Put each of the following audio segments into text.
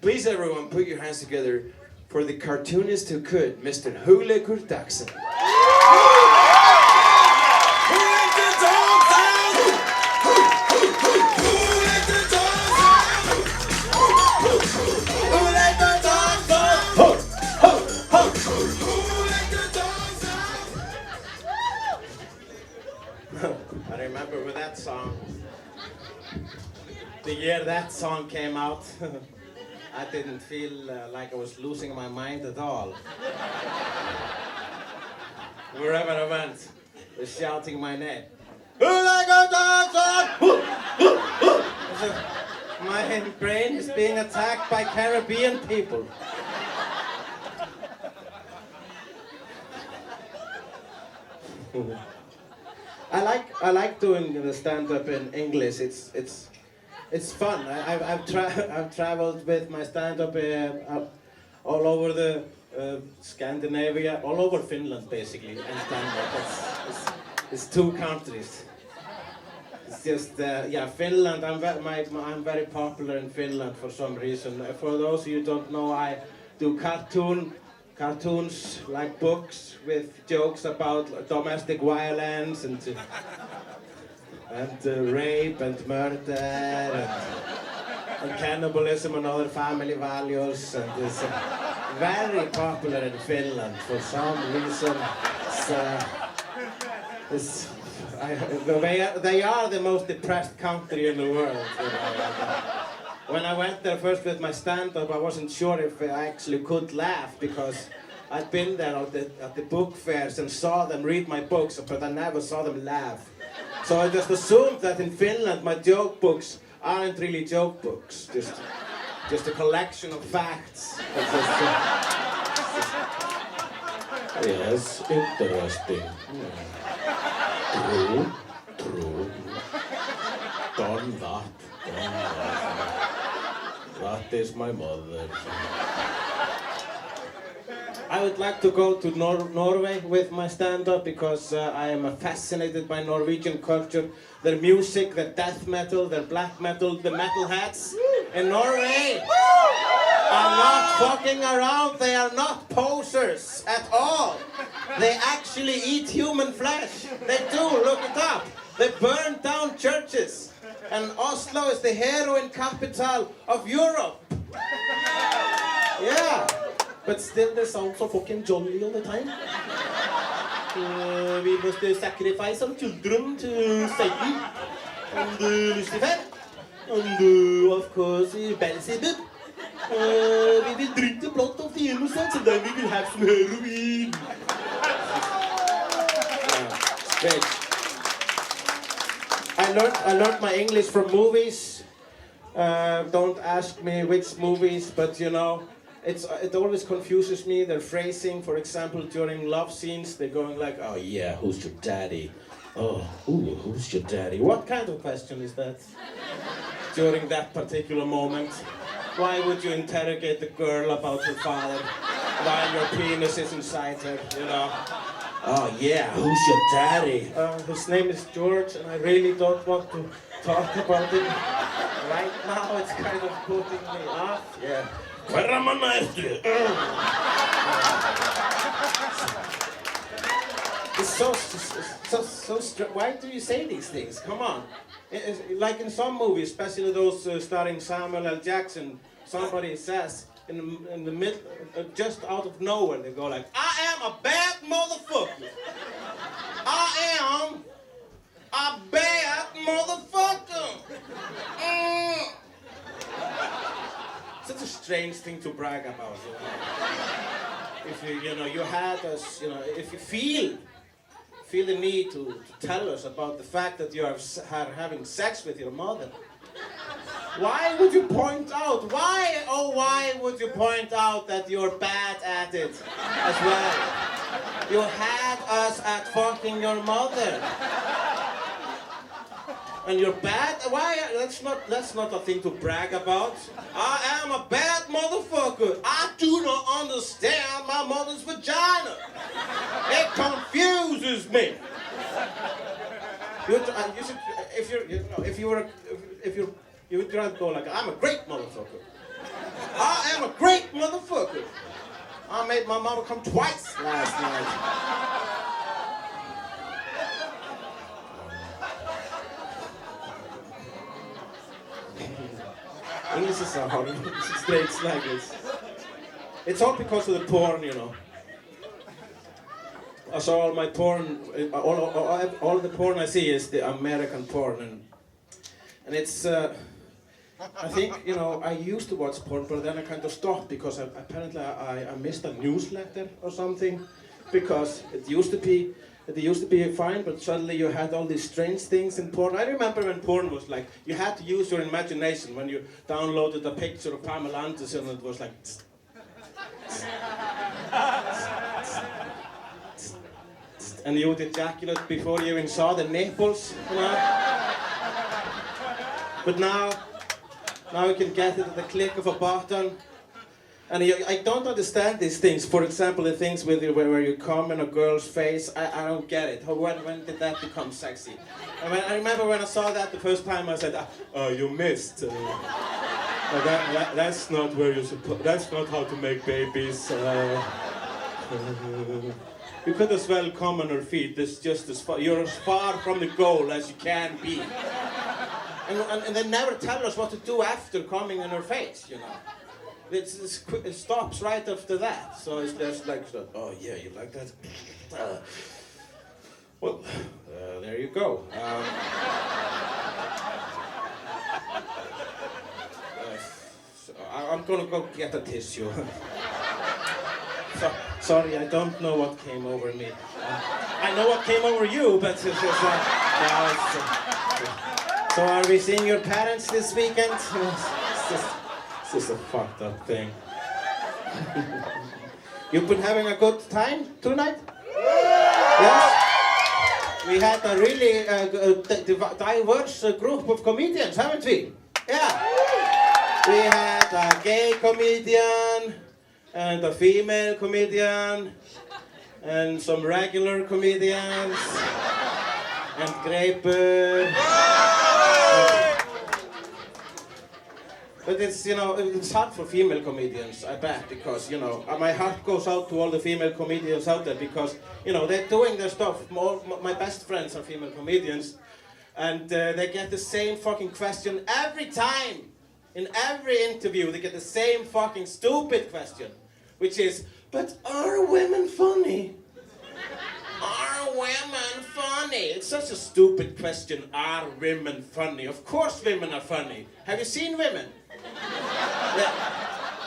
Please everyone put your hands together for the cartoonist who could, Mr. Hugleikur Dagsson. I remember with that song, the year that song came out, I didn't feel like I was losing my mind at all. Wherever I went, they were shouting my name. Hugleikur Dagsson! My brain is being attacked by Caribbean people. I like doing the stand-up in English. It's fun. I've traveled with my stand-up all over the Scandinavia, all over Finland basically, and stand-up. It's two countries. It's just Finland. I'm very popular in Finland for some reason. For those of you who don't know, I do cartoons like books with jokes about domestic violence and rape and murder and cannibalism and other family values, and it's very popular in Finland for some reason. They are the most depressed country in the world. You know. When I went there first with my stand-up, I wasn't sure if I actually could laugh, because I'd been there at the book fairs and saw them read my books, but I never saw them laugh. So I just assumed that in Finland my joke books aren't really joke books, just a collection of facts. Yes, interesting. True. Done that. That is my mother. I would like to go to Norway with my stand-up, because I am fascinated by Norwegian culture, their music, their death metal, their black metal, the metalheads in Norway are not fucking around. They are not posers at all. They actually eat human flesh. They do, look it up. They burn down churches. And Oslo is the heroin capital of Europe. Yeah. But still they sound so fucking jolly all the time. We must sacrifice some children to Satan and Lucifer. And of course Beelzebub. We will drink the blood of the innocents, and then we will have some heroin. Great. I learned my English from movies. Don't ask me which movies, but you know, it always confuses me. Their phrasing, for example, during love scenes, they're going like, "Oh yeah, who's your daddy? Oh, ooh, who's your daddy?" What kind of question is that? During that particular moment, why would you interrogate the girl about her father while your penis is inside her? You know. Oh yeah, who's your daddy? His name is George, and I really don't want to talk about it right now. It's kind of putting me off. Yeah. It's so why do you say these things? Come on. It's like in some movies, especially those starring Samuel L. Jackson, somebody says in the mid, just out of nowhere, they go like, "I am a bad motherfucker. I am a bad motherfucker." Such a strange thing to brag about. You know? If you had us, if you feel the need to tell us about the fact that you are having sex with your mother, why would you point out? Why would you point out that you're bad at it as well? You had us at fucking your mother. And you're bad? Why? That's not a thing to brag about. I am a bad motherfucker. I do not understand my mother's vagina. It confuses me. You would try to go like, I'm a great motherfucker. I motherfucker. I made my mama come twice last night. English is so hard. It's like this. It's all because of the porn, you know. I saw all my porn, all the porn I see is the American porn, and it's. I think, you know, I used to watch porn, but then I kind of stopped because apparently I missed a newsletter or something, because it used to be fine, but suddenly you had all these strange things in porn. I remember when porn was like, you had to use your imagination when you downloaded a picture of Pamela Anderson and it was like, and you would ejaculate before you even saw the nipples, you know? But now you can get it at the click of a button. And I don't understand these things. For example, the things with where you come in a girl's face, I don't get it. When did that become sexy? I remember when I saw that the first time, I said, you missed. That's not where you're supposed. That's not how to make babies. You could as well come on her feet. This just as far. You're as far from the goal as you can be. And they never tell us what to do after coming in her face, you know. It stops right after that. So it's just like, oh yeah, you like that? Well, there you go. I'm gonna go get a tissue. Sorry, I don't know what came over me. I know what came over you, but so are we seeing your parents this weekend? It's just a fucked up thing. You've been having a good time tonight? Yes? We had a really diverse group of comedians, haven't we? Yeah. We had a gay comedian, and a female comedian, and some regular comedians, and Greipur. But it's, you know, it's hard for female comedians, I bet, because, you know, my heart goes out to all the female comedians out there because, you know, they're doing their stuff. My best friends are female comedians, and they get the same fucking question every time. In every interview, they get the same fucking stupid question, which is, but are women funny? Are women funny? It's such a stupid question. Are women funny? Of course women are funny. Have you seen women?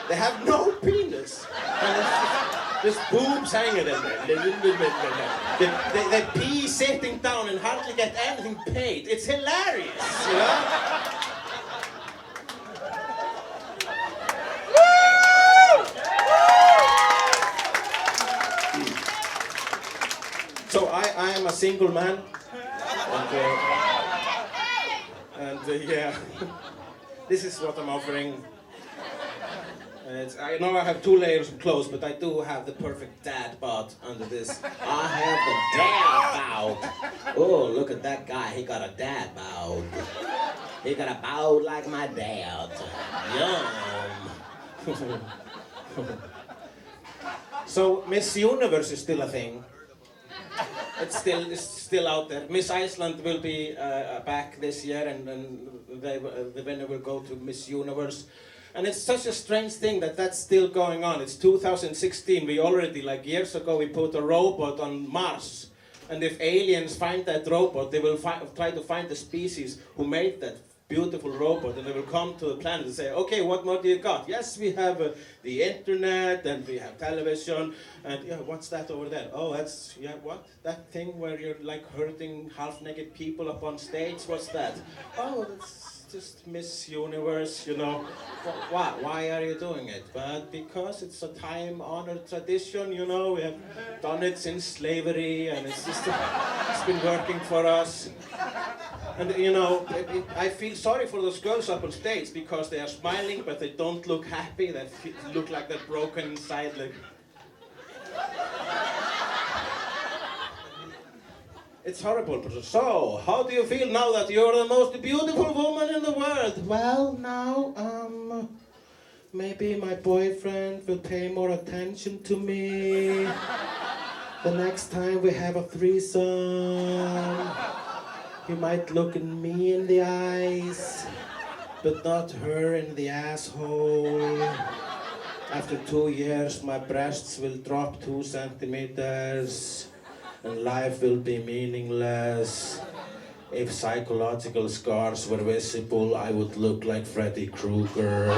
They have no penis. And there's boobs hanging in there. They pee sitting down and hardly get anything paid. It's hilarious, you know? So I am a single man, and yeah, this is what I'm offering. I know I have 2 layers of clothes, but I do have the perfect dad bod under this. I have the dad bod. Oh, look at that guy, he got a dad bod. He got a bod like my dad. Yum. So Miss Universe is still a thing. It's still out there. Miss Iceland will be back this year, and the winner will go to Miss Universe. And it's such a strange thing that's still going on. It's 2016. We already, like years ago, we put a robot on Mars. And if aliens find that robot, they will try to find the species who made that beautiful robot, and they will come to the planet and say, okay, what more do you got? Yes, we have the internet, and we have television, and yeah, what's that over there? Oh, that's, yeah, what? That thing where you're like hurting half-naked people up on stage, what's that? Oh, that's just Miss Universe, you know. Why are you doing it? But because it's a time-honored tradition, you know, we have done it since slavery, and it's just, it's been working for us. And you know, I feel sorry for those girls up on stage because they are smiling, but they don't look happy. They look like they're broken inside. Like, it's horrible. So, how do you feel now that you're the most beautiful woman in the world? Well, now, maybe my boyfriend will pay more attention to me the next time we have a threesome. He might look at me in the eyes, but not her in the asshole. After 2 years, my breasts will drop 2 centimeters, and life will be meaningless. If psychological scars were visible, I would look like Freddy Krueger.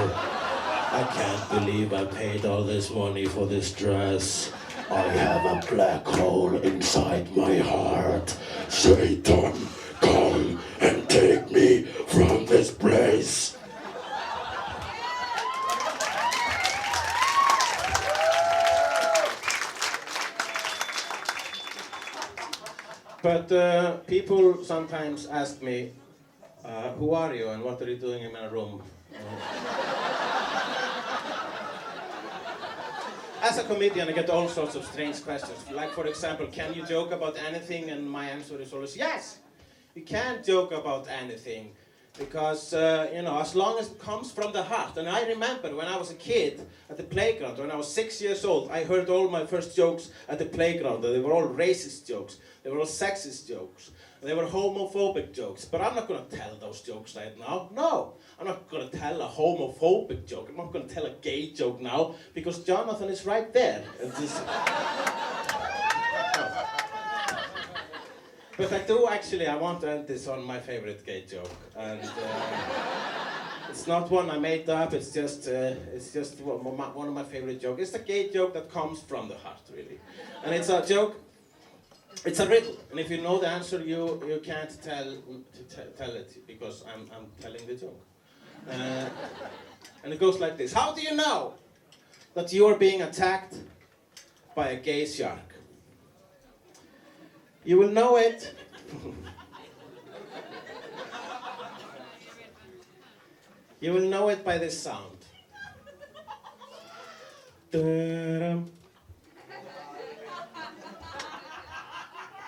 I can't believe I paid all this money for this dress. I have a black hole inside my heart. Satan, come and take me from this place. But people sometimes ask me, who are you and what are you doing in my room? As a comedian, I get all sorts of strange questions. Like, for example, can you joke about anything? And my answer is always, yes! You can joke about anything. Because, as long as it comes from the heart. And I remember when I was a kid at the playground, when I was 6 years old, I heard all my first jokes at the playground. They were all racist jokes. They were all sexist jokes. They were homophobic jokes. But I'm not going to tell those jokes right now. No, I'm not going to tell a homophobic joke. I'm not going to tell a gay joke now because Jonathan is right there. But I do actually, I want to end this on my favorite gay joke. And it's not one I made up, it's just one of my favorite jokes. It's a gay joke that comes from the heart, really. And it's a joke, it's a riddle. And if you know the answer, you can't tell it because I'm telling the joke. And it goes like this. How do you know that you are being attacked by a gay shark? You will know it. You will know it by this sound. Da-dum.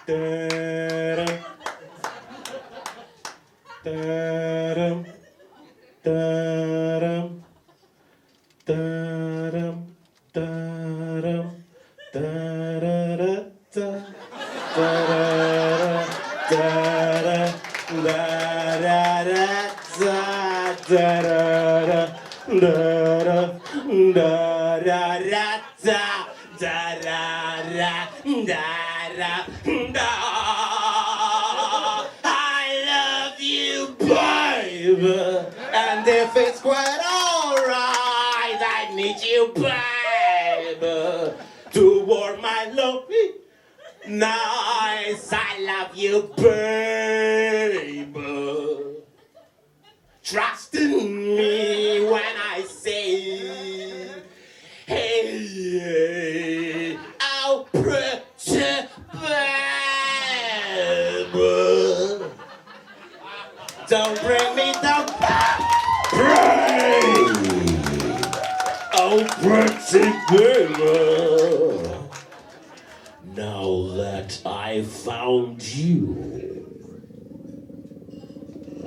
Da-dum. Da-dum. Da-dum. Da-dum. Da-dum. Da-da-da-da. I love you, babe, and if it's quite alright, I need you, babe, to warm my love. Nice, I love you, babe. Trust in me when I say, hey, oh, pretty babe. Don't bring me down, babe. Oh, pretty babe. Now that I found you,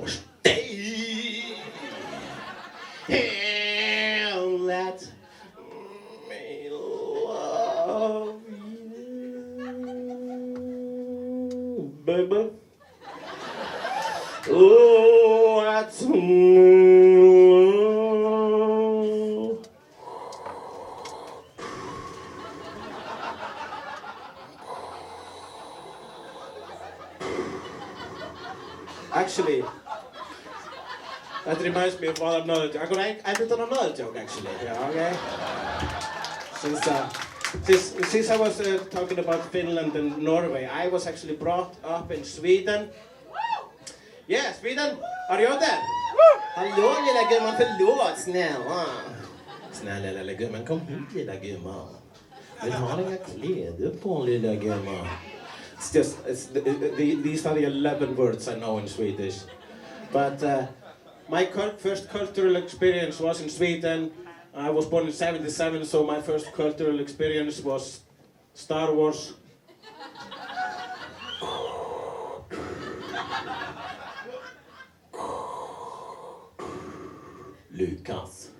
stay and let me love you, baby. Oh, that's Actually, that reminds me of another joke. I'm gonna end it on another joke, actually. Yeah, okay. Since I was talking about Finland and Norway, I was actually brought up in Sweden. Yeah, Sweden. Are you out there? Hallå lilla gumman, förlåt, snälla. Snälla lilla gumman, kom hit lilla gumman. Vill ha inga kläder på lilla gumman. These are the 11 words I know in Swedish. But my first cultural experience was in Sweden. I was born in 1977, so my first cultural experience was Star Wars. Lucas.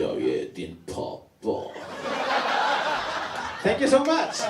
Jag är din pappa. Thank you so much.